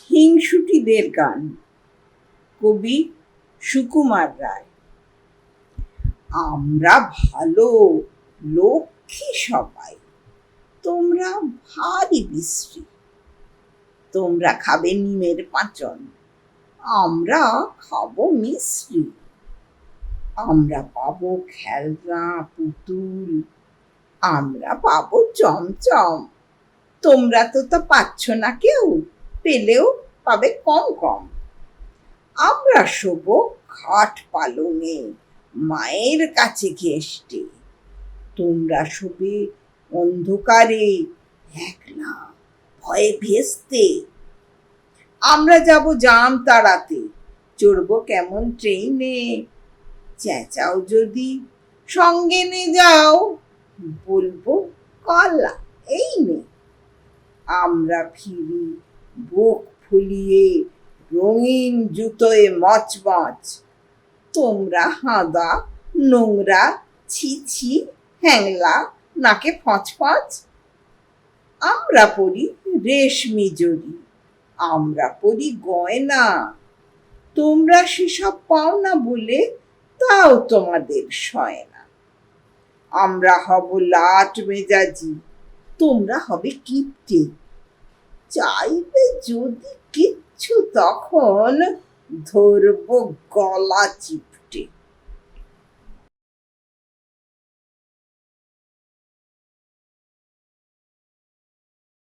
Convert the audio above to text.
হিংসুটিদের গান। কবি সুকুমার রায়। আমরা ভালো, লক্ষ্মী সবাই, তোমরা ভারী বিশ্রী। তোমরা খাবে নিমের পাঁচন, আমরা খাবো মিশ্রি। আমরা পাবো খেলনা পুতুল, আমরা পাবো চমচম। তোমরা তো তা পাচ্ছ না কেউ, পেলেও পাবে কম কম। আমরা শোবো খাট পালঙে, মায়ের কাছে ঘেঁষটে। তোমরা শোবে অন্ধকারে, একলা ভয়ে ভেস্তে। আমরা যাব জাম তাড়াতে, চড়বো কেমন ট্রেনে। চেঁচাও যদি সঙ্গে নে যাও, বলবো কলা এই নে। আমরা ফিরি বুক ফুলিয়ে, রঙিন জুতোয় মচমচ। তোমরা হাঁদা, নোংরা, ছি ছি, হ্যাংলা, নাকে ফচফচ। আমরা পরি রেশমি জড়ি, আমরা পরি গয়না। তোমরা সেসব পাও না বলে তাও তোমাদের সয় না। আমরা হব লাট মেজাজি, তোমরা হবে কিপ্টে। চাইবে যদি কিচ্ছু তখন ধরবো গলা চিপে।